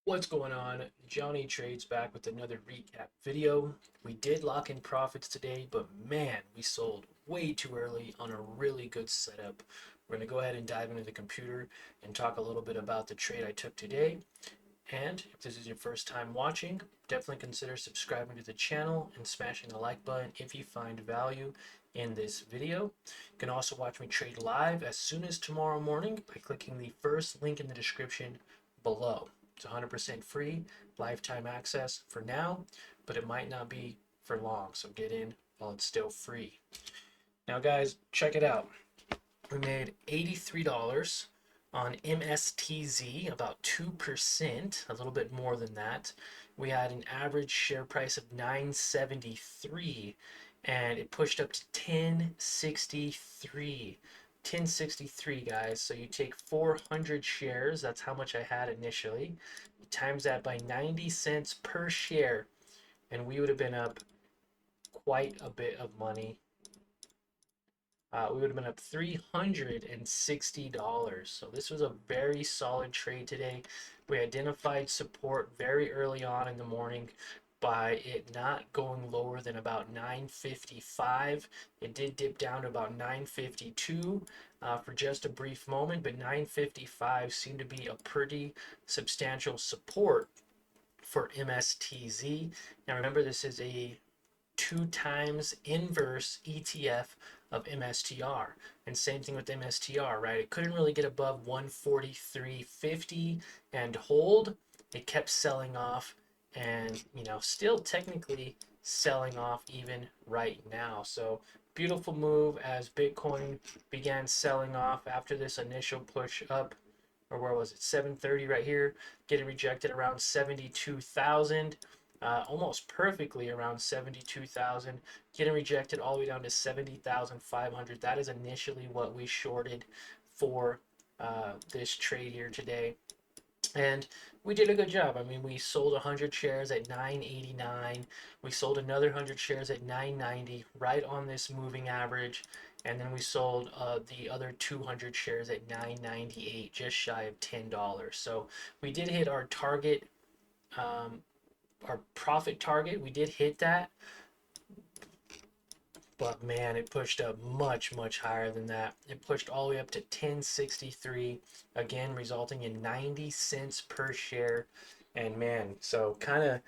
What's going on? Johnny Trades back with another recap video. We did lock in profits today, but man, we sold way too early on a really good setup. We're going to go ahead and dive into the computer and talk a little bit about the trade I took today. And if this is your first time watching, definitely consider subscribing to the channel and smashing the like button if you find value in this video. You can also watch me trade live as soon as tomorrow morning by clicking the first link in the description below. It's 100% free, lifetime access for now, but it might not be for long, so get in while it's still free. Now guys, check it out. We made $83 on MSTZ, about 2%, a little bit more than that. We had an average share price of 973 and it pushed up to 1063. 1063 guys, so you take 400 shares, that's how much I had initially, you times that by 90 cents per share, and we would have been up quite a bit of money. We would have been up $360. So this was a very solid trade today. We identified support very early on in the morning by it not going lower than about 955. It did dip down to about 952 for just a brief moment, but 955 seemed to be a pretty substantial support for MSTZ. Now remember, this is a 2 times inverse ETF of MSTR. And same thing with MSTR, right? It couldn't really get above 143.50 and hold. It kept selling off and, still technically selling off even right now. So beautiful move as Bitcoin began selling off after this initial push up, or where was it, 730 right here, getting rejected around 72,000, almost perfectly around 72,000, getting rejected all the way down to 70,500. That is initially what we shorted for this trade here today. And we did a good job. I mean, we sold 100 shares at 989. We sold another 100 shares at 990, right on this moving average. And then we sold the other 200 shares at 998, just shy of $10. So we did hit um, our profit target. We did hit that, but man, it pushed up much, much higher than that. It pushed all the way up to 1063, again, resulting in 90 cents per share. And man, so kind of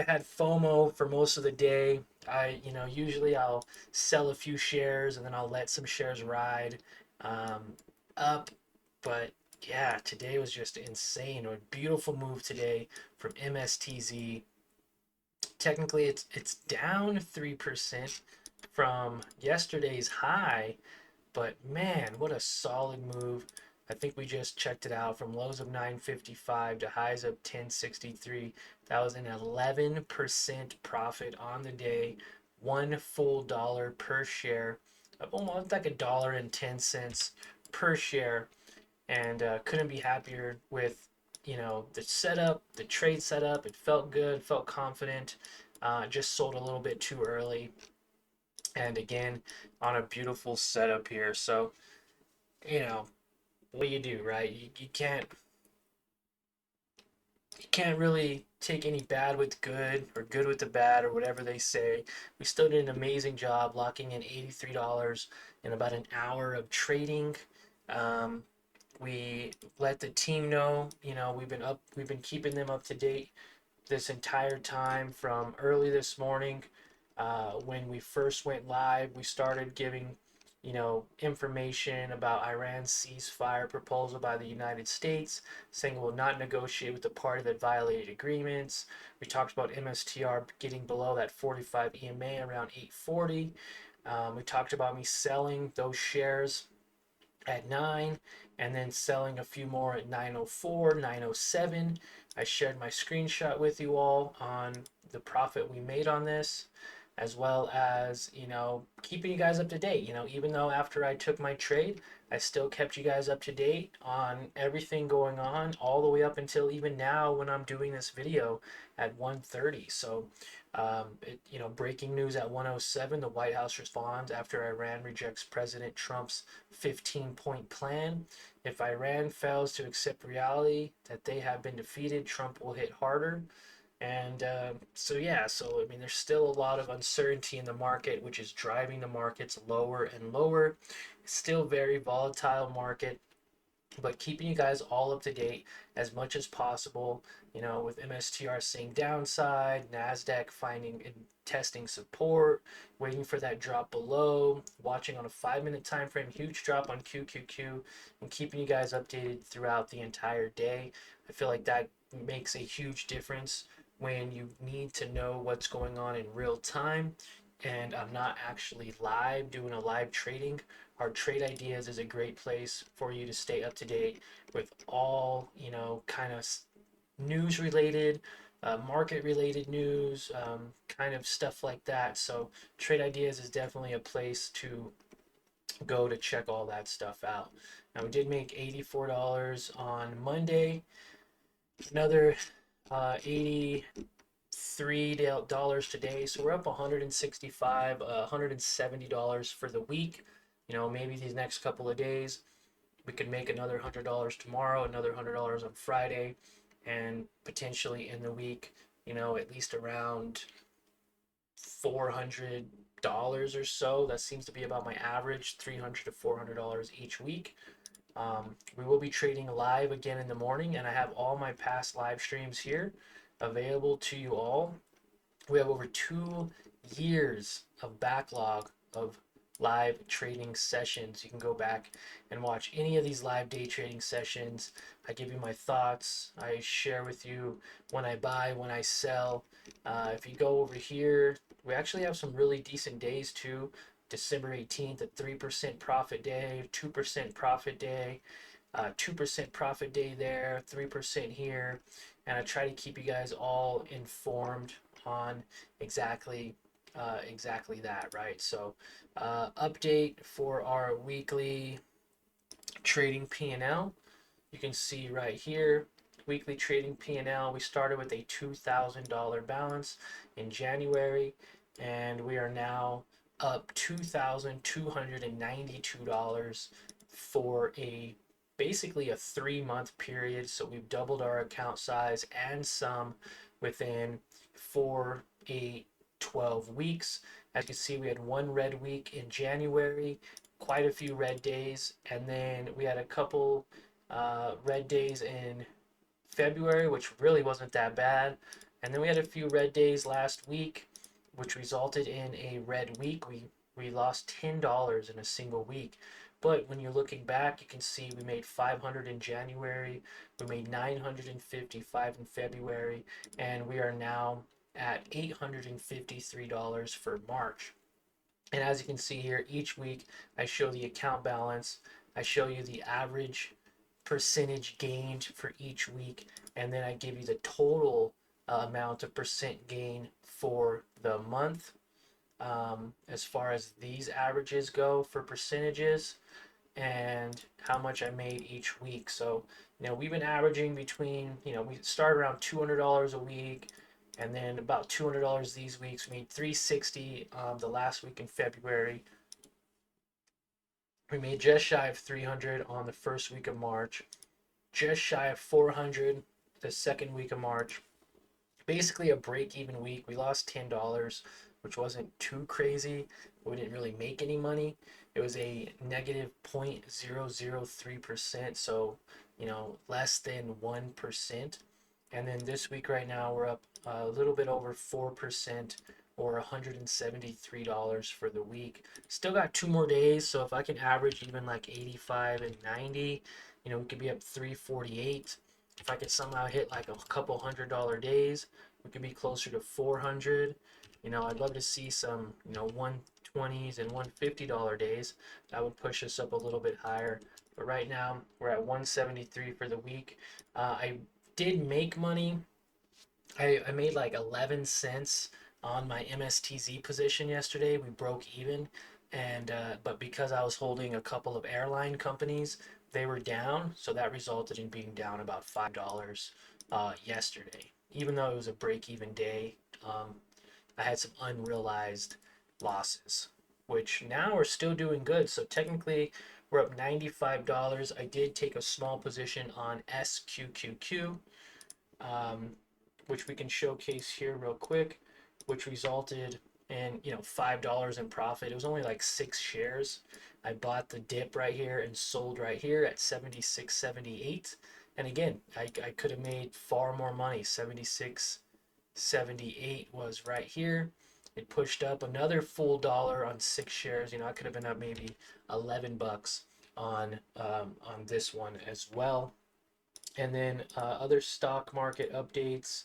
had FOMO for most of the day. Usually I'll sell a few shares and then I'll let some shares ride um, up. But yeah, today was just insane. A beautiful move today from MSTZ. Technically, it's down 3% from yesterday's high, but man, what a solid move. I think we just checked it out from lows of 955 to highs of 1063. That was an 11% profit on the day, one full dollar per share, almost like $1.10 per share, and couldn't be happier with the setup, the trade setup. It felt good, felt confident. Just sold a little bit too early, and again on a beautiful setup here. So you know what do you do, right? You can't really take any bad with good or good with the bad or whatever they say. We still did an amazing job locking in $83 in about an hour of trading. Um, we let the team know, we've been keeping them up to date this entire time from early this morning. When we first went live, we started giving, information about Iran's ceasefire proposal by the United States, saying it will not negotiate with the party that violated agreements. We talked about MSTR getting below that 45 EMA around 840. We talked about me selling those shares at 9 and then selling a few more at 904, 907. I shared my screenshot with you all on the profit we made on this. as well as, keeping you guys up to date. Even though after I took my trade, I still kept you guys up to date on everything going on all the way up until even now when I'm doing this video at 1:30. So, breaking news at 1:07, the White House responds after Iran rejects President Trump's 15-point plan. If Iran fails to accept reality that they have been defeated, Trump will hit harder. And so I mean, there's still a lot of uncertainty in the market, which is driving the markets lower and lower. It's still very volatile market, but keeping you guys all up to date as much as possible, with MSTR seeing downside, NASDAQ finding and testing support, waiting for that drop below, watching on a 5-minute time frame, huge drop on QQQ, and keeping you guys updated throughout the entire day. I feel like that makes a huge difference when you need to know what's going on in real time. And I'm not actually live doing a live trading. Our Trade Ideas is a great place for you to stay up to date with all, kind of news related, market related news, kind of stuff like that. So, Trade Ideas is definitely a place to go to check all that stuff out. Now, we did make $84 on Monday, another 83 dollars today, so we're up 165, $170 for the week. Maybe these next couple of days we could make another $100 tomorrow, another $100 on Friday, and potentially in the week, at least around $400 or so. That seems to be about my average, $300 to $400 each week. We will be trading live again in the morning, and I have all my past live streams here available to you all. We have over 2 years of backlog of live trading sessions. You can go back and watch any of these live day trading sessions. I give you my thoughts. I share with you when I buy, when I sell. If you go over here, we actually have some really decent days too. December 18th, a 3% profit day, 2% profit day, 2% profit day there, 3% here. And I try to keep you guys all informed on exactly exactly that, right? So update for our weekly trading P&L. You can see right here, weekly trading P&L. We started with a $2,000 balance in January, and we are now up $2,292 for a basically a 3-month period. So we've doubled our account size and some within 4, 8, 12 weeks. As you can see, we had one red week in January, quite a few red days, and then we had a couple red days in February, which really wasn't that bad. And then we had a few red days last week, which resulted in a red week. We lost $10 in a single week. But when you're looking back, you can see we made 500 in January, we made 955 in February, and we are now at $853 for March. And as you can see here, each week I show the account balance, I show you the average percentage gained for each week, and then I give you the total amount of percent gain for the month. As far as these averages go for percentages, and how much I made each week. So, we've been averaging between, we start around $200 a week, and then about $200 these weeks. We made $360 the last week in February. We made just shy of $300 on the first week of March, just shy of $400 the second week of March. Basically a break-even week. We lost $10, which wasn't too crazy. We didn't really make any money. It was a negative 0.003%, so less than 1%. And then this week right now we're up a little bit over 4%, or $173 for the week. Still got 2 more days, so if I can average even like 85 and 90, we could be up 348. If I could somehow hit like a couple $100 days, we could be closer to 400. I'd love to see some 120s and $150 days. That would push us up a little bit higher. But right now we're at 173 for the week. I did make money. I made like 11 cents on my MSTZ position yesterday. We broke even, and but because I was holding a couple of airline companies, they were down, so that resulted in being down about $5 yesterday. Even though it was a break-even day, I had some unrealized losses, which now are still doing good. So technically, we're up $95. I did take a small position on SQQQ, um, which we can showcase here real quick, which resulted in $5 in profit. It was only like 6 shares. I bought the dip right here and sold right here at 76.78. And again, I could have made far more money. 76.78 was right here. It pushed up another full dollar on 6 shares. I could have been up maybe $11 on this one as well. And then other stock market updates.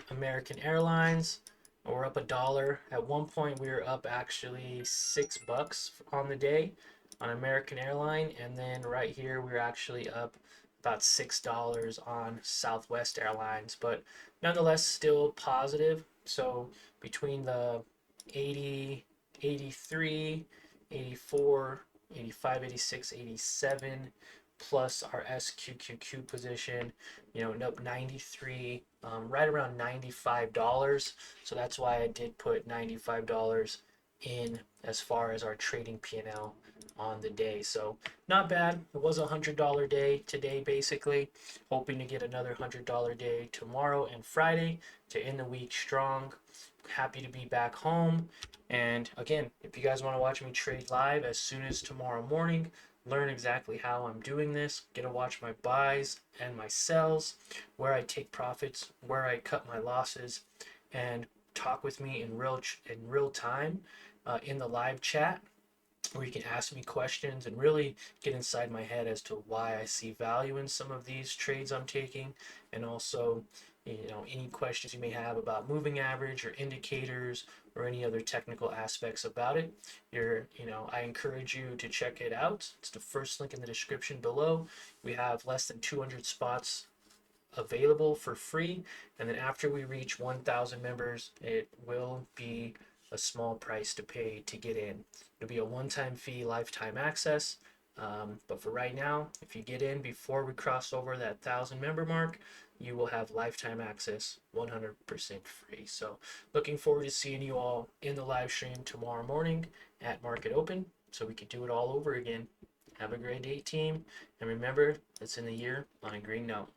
American Airlines, we're up a dollar. At one point, we were up actually $6 on the day on American Airline, and then right here, we were actually up about $6 on Southwest Airlines, but nonetheless, still positive. So between the 80, 83, 84, 85, 86, 87, plus our SQQQ position, up 93, right around $95. So that's why I did put $95 in as far as our trading P&L on the day. So not bad. It was $100 day today, basically. Hoping to get another $100 day tomorrow and Friday to end the week strong. Happy to be back home. And again, if you guys want to watch me trade live as soon as tomorrow morning, learn exactly how I'm doing this, get to watch my buys and my sells, where I take profits, where I cut my losses, and talk with me in real time in the live chat, where you can ask me questions and really get inside my head as to why I see value in some of these trades I'm taking, and also any questions you may have about moving average or indicators or any other technical aspects about it. I encourage you to check it out. It's the first link in the description below. We have less than 200 spots available for free, and then after we reach 1,000 members, it will be a small price to pay to get in. It'll be a one-time fee, lifetime access. But for right now, if you get in before we cross over that 1,000 member mark, you will have lifetime access 100% free. So looking forward to seeing you all in the live stream tomorrow morning at market open, so we can do it all over again. Have a great day, team. And remember, it's in the year on a green note.